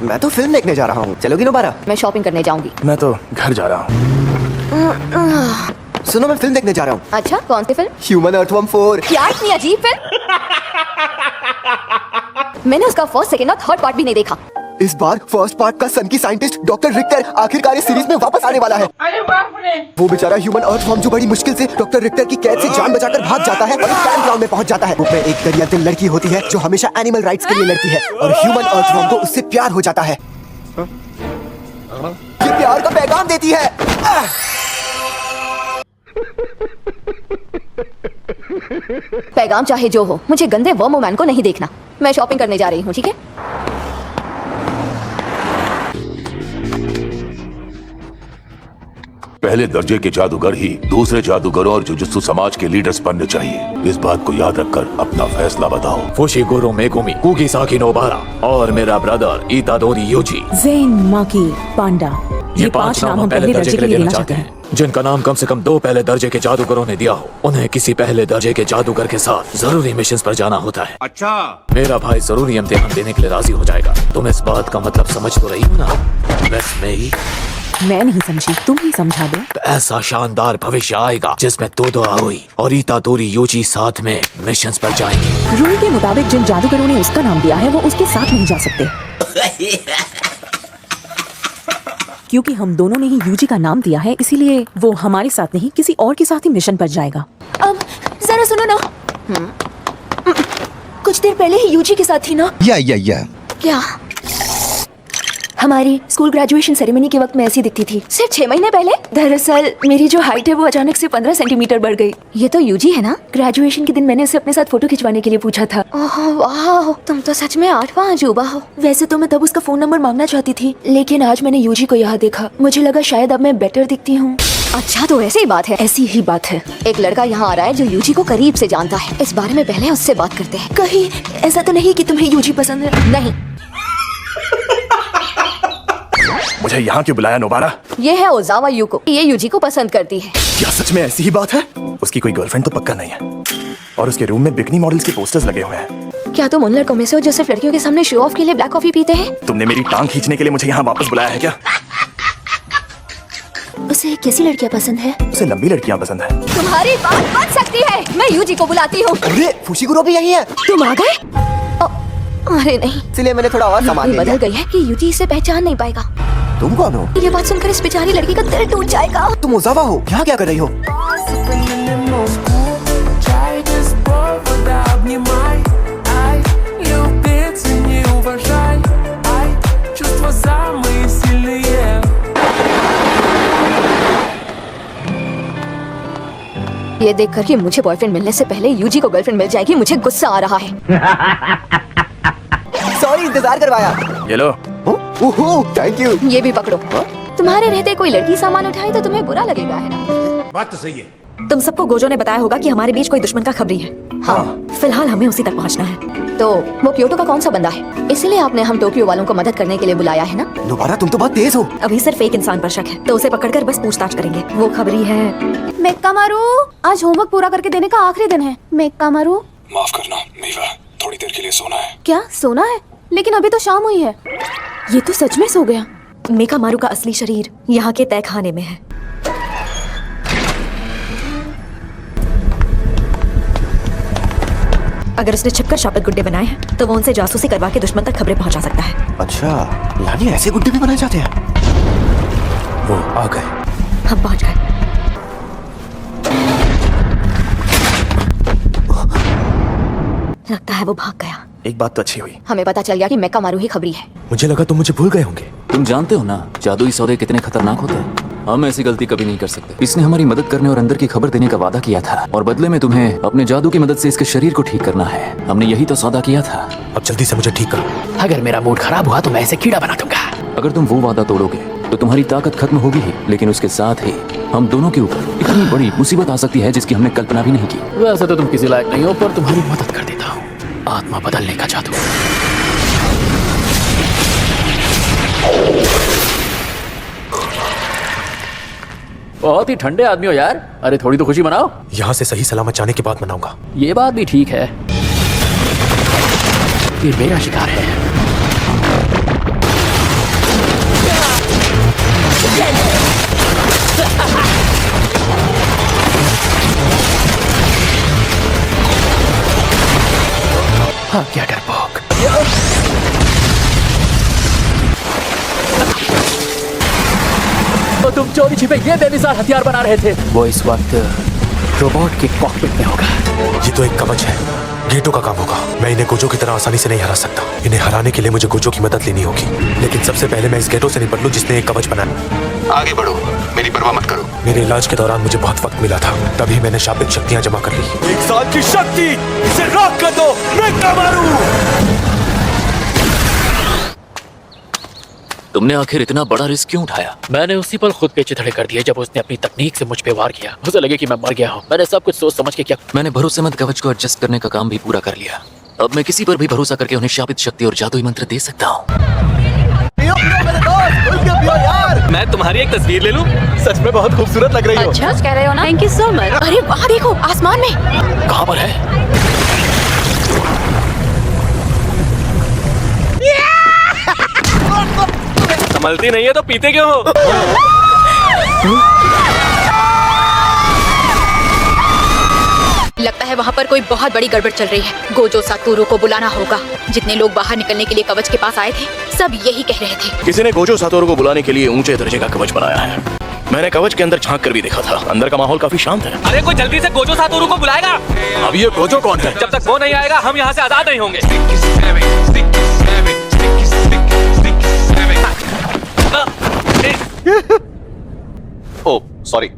मैं तो फिल्म देखने जा रहा हूँ, चलोगी दोबारा? मैं शॉपिंग करने जाऊंगी। मैं तो घर जा रहा हूँ। सुनो, मैं फिल्म देखने जा रहा हूँ। अच्छा, कौन सी फिल्म? Human earthworm 4। क्या इतनी अजीब फिल्म? मैंने उसका फर्स्ट, सेकंड और थर्ड पार्ट भी नहीं देखा। इस बार फर्स्ट पार्ट का सन की साइंटिस्ट डॉक्टर रिक्टर आखिरकार इस सीरीज में वापस आने वाला है। अरे बाप रे! वो बेचारा ह्यूमन अर्थवर्म जो बड़ी मुश्किल से डॉक्टर रिक्टर की कैद से जान बचाकर भाग जाता है और कैंप ग्राउंड में पहुंच जाता है। उसमें एक दरिया दिल लड़की होती है जो हमेशा एनिमल राइट्स के लिए लड़ती है और ह्यूमन अर्थवर्म को उससे प्यार हो जाता है। ये प्यार का पैगाम देती है। पैगाम चाहे जो हो, मुझे गंदे वर्म मैन को नहीं देखना। मैं शॉपिंग करने जा रही हूँ, ठीक है? पहले दर्जे के जादूगर ही दूसरे जादूगरों और जुजुत्सु समाज के लीडर्स बनने चाहिए। इस बात को याद रखकर अपना फैसला बताओ। फुशिगुरो मेगुमी, कुगिसाकी नोबारा और मेरा ब्रदर इतादोरी यूजी। ज़ेन माकी पांडा। ये 5 नाम हम पहले दर्जे के लिए देना चाहते हैं। जिनका नाम कम से कम 2 पहले दर्जे के जादूगरों ने दिया हो, उन्हें किसी पहले दर्जे के जादूगर के साथ जरूरी मिशंस पर जाना होता है। अच्छा, मेरा भाई जरूरी इम्तिहान देने के लिए राजी हो जाएगा। तुम इस बात का मतलब समझ तो रही हो ना? मैं नहीं समझी, तुम ही समझा दो। तो ऐसा शानदार भविष्य आएगा जिसमें तोदो आओई और इतादोरी यूजी साथ में मिशंस पर जाएंगे। रूल के मुताबिक जिन जादूगरों ने उसका नाम दिया है वो उसके साथ नहीं जा सकते, क्योंकि हम दोनों ने ही यूजी का नाम दिया है, इसीलिए वो हमारे साथ नहीं किसी और के साथ ही मिशन पर जाएगा। अब जरा सुनो ना, कुछ देर पहले ही यूजी के साथ थी ना? या क्या? हमारी स्कूल ग्रेजुएशन सेरेमनी के वक्त मैं ऐसी दिखती थी। सिर्फ 6 महीने पहले? दरअसल मेरी जो हाइट है वो अचानक से 15 सेंटीमीटर बढ़ गई। ये तो यूजी है ना? ग्रेजुएशन के दिन मैंने उसे अपने साथ फोटो खिंचवाने के लिए पूछा था। ओह वाह, तुम तो सच में 8वां अजूबा हो। वैसे तो मैं तब उसका फोन नंबर मांगना चाहती थी, लेकिन आज मैंने यूजी को यहाँ देखा, मुझे लगा शायद अब मैं बेटर दिखती हूँ। अच्छा, तो ऐसी ही बात है? ऐसी ही बात है। एक लड़का यहाँ आ रहा है जो यूजी को करीब से जानता है। इस बारे में पहले उससे बात करते हैं। कहीं ऐसा तो नहीं कि तुम्हें यूजी पसंद है? नहीं। मुझे यहाँ क्यों बुलाया नोबारा? ये है ओजावा यूको, ये यूजी को पसंद करती है। क्या सच में ऐसी ही बात है? उसकी कोई गर्लफ्रेंड तो पक्का नहीं है और उसके रूम में बिकनी मॉडल्स के पोस्टर्स लगे हुए हैं। क्या तुम उन लड़कों में से हो जो सिर्फ लड़कियों के सामने शो ऑफ के लिए ब्लैक कॉफी पीते हैं? तुमने मेरी टांग खींचने के लिए मुझे यहाँ वापस बुलाया है क्या? उसे कैसी लड़कियाँ पसंद है? उसे लंबी लड़कियाँ पसंद है। तुम्हारी बात बन सकती है। मैं यूजी को बुलाती हूँ। अरे फुशिगुरो भी यही है। तुम आ गए? अरे नहीं, इसलिए मैंने थोड़ा और सामान ले बदल लिया। गई है कि यूजी इसे पहचान नहीं पाएगा। तुम कौन हो? ये बात सुनकर इस बेचारी लड़की का दिल टूट जाएगा। तुम ओजावा हो, यहाँ क्या कर रही हो? ये देखकर कि मुझे बॉयफ्रेंड मिलने से पहले यूजी को गर्लफ्रेंड मिल जाएगी, मुझे गुस्सा आ रहा है। सॉरी, इंतजार करवाया। ये लो। Thank you. ये भी पकड़ो। तुम्हारे रहते कोई लड़की सामान उठाए तो तुम्हें बुरा लगेगा, है ना? बात तो सही है। तुम सबको गोजो ने बताया होगा कि हमारे बीच कोई दुश्मन का खबरी है। हाँ। फिलहाल हमें उसी तक पहुंचना है। तो वो क्योटो का कौन सा बंदा है? इसलिए आपने हम टोक्यो वालों को मदद करने के लिए बुलाया है ना? दोबारा, तुम तो बहुत तेज हो। अभी सिर्फ एक इंसान पर शक है, तो उसे पकड़कर बस पूछताछ करेंगे। वो खबरी है मेक्कामारू, आज होमवर्क पूरा करके देने का आखिरी दिन है। मेक्कामारू, माफ करना मीवा, थोड़ी देर के लिए सोना है। क्या सोना है? लेकिन अभी तो शाम हुई है। ये तो सच में सो गया। मेकामारू का असली शरीर यहाँ के तहखाने में है। अगर उसने छिपकर शापित गुड्डे बनाए हैं तो वो उनसे जासूसी करवा के दुश्मन तक खबरें पहुंचा सकता है। अच्छा, यानी ऐसे गुड्डे भी बनाए जाते हैं। वो आ गए। हम पहुंच गए। लगता है वो भाग गया। एक बात तो अच्छी हुई, हमें पता चल गया कि मेक्कामारू ही खबरी है। मुझे लगा तुम मुझे भूल गए होंगे। तुम जानते हो ना जादुई सौदे कितने खतरनाक होते हैं। हम ऐसी गलती कभी नहीं कर सकते। इसने हमारी मदद करने और अंदर की खबर देने का वादा किया था और बदले में तुम्हें अपने जादू की मदद से इसके शरीर को ठीक करना है। हमने यही तो सौदा किया था। अब जल्दी से मुझे ठीक करो। अगर मेरा मूड खराब हुआ तो मैं ऐसे कीड़ा बना दूंगा। अगर तुम वो वादा तोड़ोगे तो तुम्हारी ताकत खत्म होगी ही, लेकिन उसके साथ ही हम दोनों के ऊपर इतनी बड़ी मुसीबत आ सकती है जिसकी हमने कल्पना भी नहीं की। वैसे तो तुम किसी लायक नहीं हो, पर तुम्हारी मदद कर देता हूँ। आत्मा बदलने का जादू। बहुत ही ठंडे आदमी हो यार। अरे थोड़ी तो खुशी मनाओ। यहाँ से सही सलामत जाने के बाद मनाऊंगा। ये बात भी ठीक है, ये मेरा शिकार है। क्या डरपोक। तो तुम चोरी छिपे ये बेमिसाल हथियार बना रहे थे। वो इस वक्त रोबोट के कॉकपिट में होगा। ये तो एक कवच है, गेटो का काम होगा। मैं इन्हें गोजो की तरह आसानी से नहीं हरा सकता। इन्हें हराने के लिए मुझे गोजो की मदद लेनी होगी, लेकिन सबसे पहले मैं इस गेटो से निपट लूं जिसने एक कवच बनाया। आगे बढ़ो, मेरी परवाह मत करो। मेरे इलाज के दौरान मुझे बहुत वक्त मिला था, तभी मैंने शाब्दिक शक्तियां जमा कर ली। 1 साल की शक्ति, इसे रॉक कर दो, मैं क्या मारूं? तुमने आखिर इतना बड़ा रिस्क क्यों उठाया? मैंने उसी पर खुद पे चिथड़े कर दिए जब उसने अपनी तकनीक से मुझ पे वार किया। उसे लगे कि मैं मर गया हूँ। मैंने सब कुछ सोच समझ के किया। मैंने भरोसेमंद कवच को एडजस्ट करने का काम भी पूरा कर लिया। अब मैं किसी पर भी भरोसा करके उन्हें शापित शक्ति और जादुई मंत्र दे सकता हूँ। मैं तुम्हारी एक तस्वीर ले लूं? सच में बहुत खूबसूरत लग रही हो। अच्छा कह रहे हो ना? Thank you so much. अरे वहाँ देखो, आसमान में। कहाँ पर है? संभलती नहीं है तो पीते क्यों हो? लगता है वहाँ पर कोई बहुत बड़ी गड़बड़ चल रही है। गोजो सातोरू को बुलाना होगा। जितने लोग बाहर निकलने के लिए कवच के पास आए थे, सब यही कह रहे थे। किसी ने गोजो सातोरू को बुलाने के लिए ऊंचे दर्जे का कवच बनाया है। मैंने कवच के अंदर झांक कर भी देखा था। अंदर का माहौल काफी शांत है। अरे कोई जल्दी से गोजो सातोरू को बुलाएगा। अब ये गोजो कौन है? जब तक वो नहीं आएगा हम यहाँ से आजाद नहीं होंगे। Oh sorry.